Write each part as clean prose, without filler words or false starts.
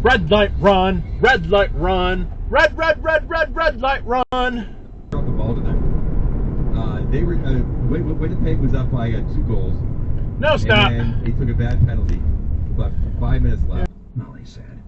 Red light run, red light run, red light run. Drop the ball to them. They were Winnipeg was up by 2 goals. No stop. And they took a bad penalty. But 5 minutes left. Molly said,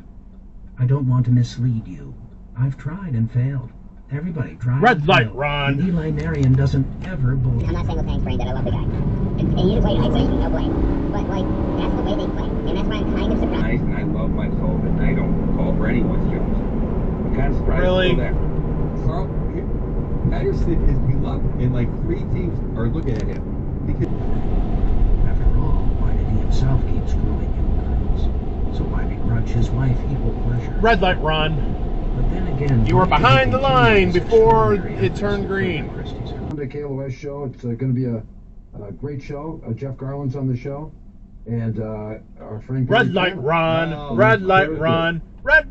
"I don't want to mislead you. I've tried and failed. Everybody tried. Red light run. And Eli Marion doesn't ever bully." I'm not saying Lepang's brain dead. I love the guy. And either way, I say no blame. But like, that's the way they play, and that's why I'm kind of surprised. And I love my soul, and I don't call for anyone's jobs. I'm kind of surprised. Really? There. Carl Patterson is beloved, and like 3 teams are looking at him because. After all, why did he himself keep screwing young girls? So why begrudge his wife equal pleasure? Red light run. But then again, You were behind the line before it turned green. On the KLOS show, it's going to be a great show. Jeff Garland's on the show, and our friend Red light run, red light run, red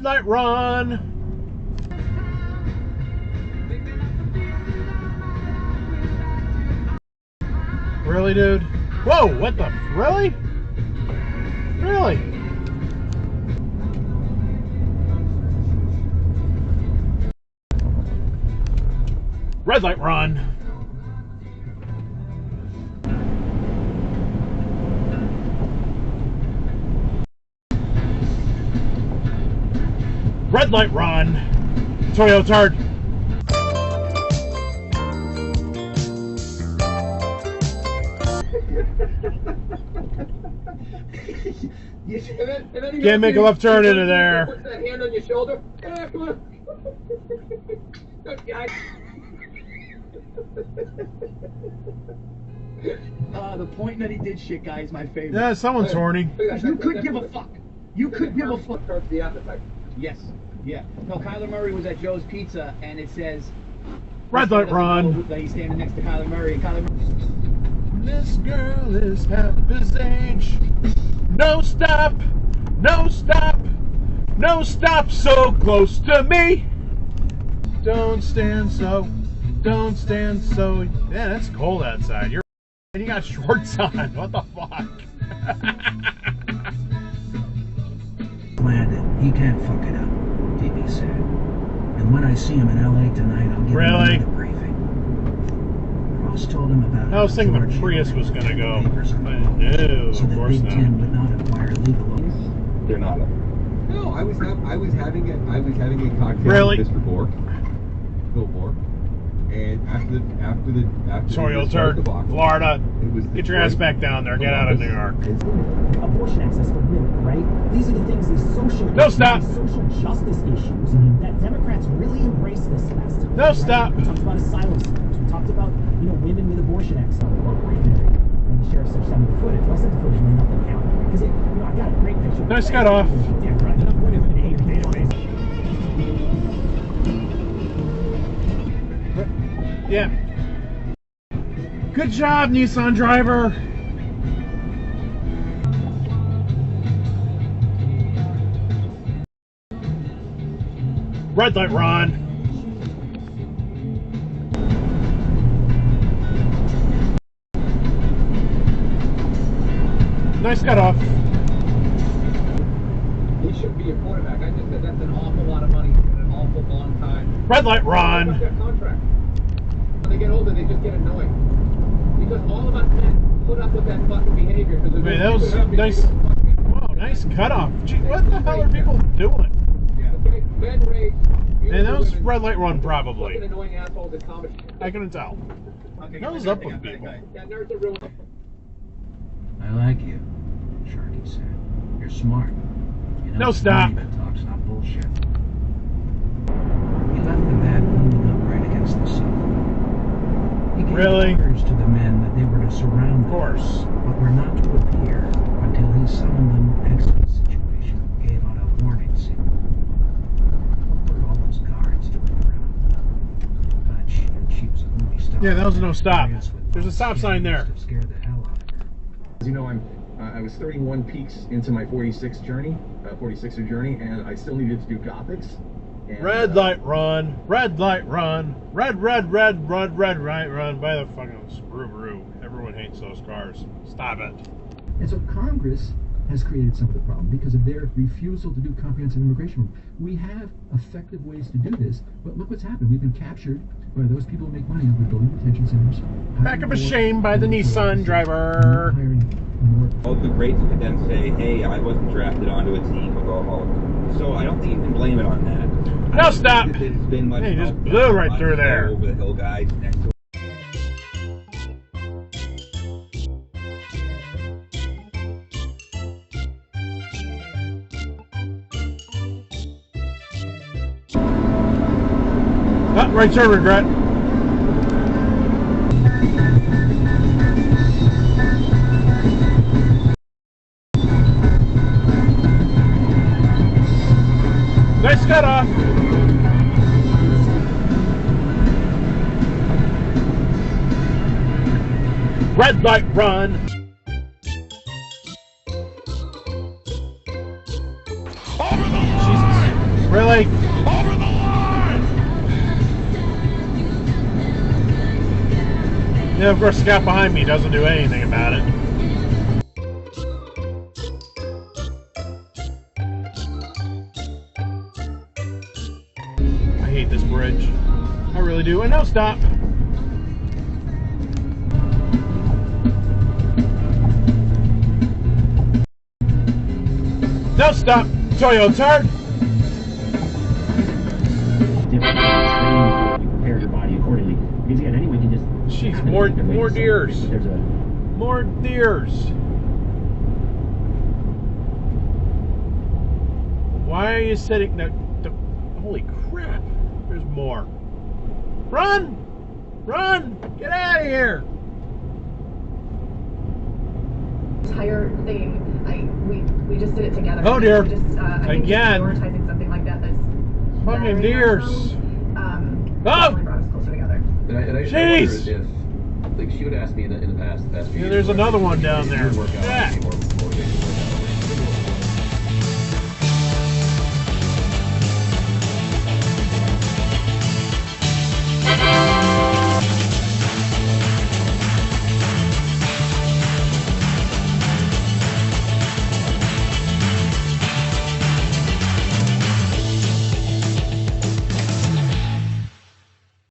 light run. Really, dude? Whoa, what the? Really? Really? Red light run. Red light run. Toyo turd. Can't make a left turn into there. Put that hand on your shoulder. Come on. The point that he did shit guy is my favorite. Yeah, someone's horny. You could give a fuck. You could give a fuck. Hurts the appetite. Yes. Yeah. No, Kyler Murray was at Joe's Pizza, and it says... Red light run. That he's standing next to Kyler Murray, and Kyler Murray... This girl is half his age. No stop, no stop, no stop so close to me. Don't stand so, don't stand so. Man, it's cold outside. You got shorts on. What the fuck? Glad that he can't fuck it up, TV said. And when I see him in LA tonight, I'll give him another briefing. Ross told him about I was thinking the Prius was going to go. No, so of that course Big not. Tim would not acquire legal loans. They're not. No, I was having a cocktail Really? with Mr. Bork, Bill Bork, and after the Toyo start turd, the box, Florida. it was Get your ass back down there. Get out of New York. Abortion access for women, right? These are the things, these social, No, stop. these social justice issues that Democrats really embrace this last time. No, right? stop. We talked about asylum seekers. We talked about, women with abortion access. And the sheriff said, "Send me the footage." Well, I sent the footage and nothing happened. Because I got a great picture. Nice cut off. Yeah, right. Then I'm going to the database. Yeah. Good job, Nissan driver. Red light run. Nice cut off. He should be a quarterback. I just said that's an awful lot of money in an awful long time. Red light run. Their contract. When they get older, they just get annoying. Because all of us men put up with that fucking behavior. Man, that was nice. Wow, nice cut off. Gee, what the hell are people doing? Yeah, okay. Men rage. Man, that was red light run probably. Fucking annoying assholes in comedy. I couldn't tell. What was up with people? Yeah, nerds are real. I like you, Sharky said. You're smart. No, stop. That talk's not bullshit. He left the bat looming up right against the sofa. He gave orders to the men that they were to surround them, of course, but were not to appear until he summoned them exit situation, gave out a warning signal. For all those guards to the ground. But she was a movie star. Yeah, that was no stop. There's a stop sign there. Scared the hell out of her. As you know, I was 31 peaks into my 46th journey, 46er journey, and I still needed to do Gothics. And, red light run, red light run, red light run by the fucking Subaru. Everyone hates those cars. Stop it. And so Congress has created some of the problem because of their refusal to do comprehensive immigration. We have effective ways to do this, but look what's happened. We've been captured by those people who make money off of building detention centers. Back of a shame by the Nissan driver. All the greats could then say, hey, I wasn't drafted onto a team with all. So I don't think you can blame it on that. No, stop! It's been much Hey, you just blew right through there. Over the hill guys next to Ah, right turn regret. Nice cut off. Red light run. Over the line! Jesus. Really? Over the line! Yeah, of course the guy behind me doesn't do anything about it. I hate this bridge. I really do. And no, stop. No, stop. Toyo's hard. You prepare your body accordingly. Because again, anyway, you just. Jeez, more deers. There's a. More deers. Why are you sitting there? Holy crap. There's more. Run! Run! Get out of here! Entire thing. We just did it together. Oh dear. Just, I think Again. prioritizing something like that that's Fucking very deers. definitely brought us closer together. And I Jeez. wondered if, like, she would ask me in the past few Yeah, years, there's another one down there. work out, Yeah. more motivation.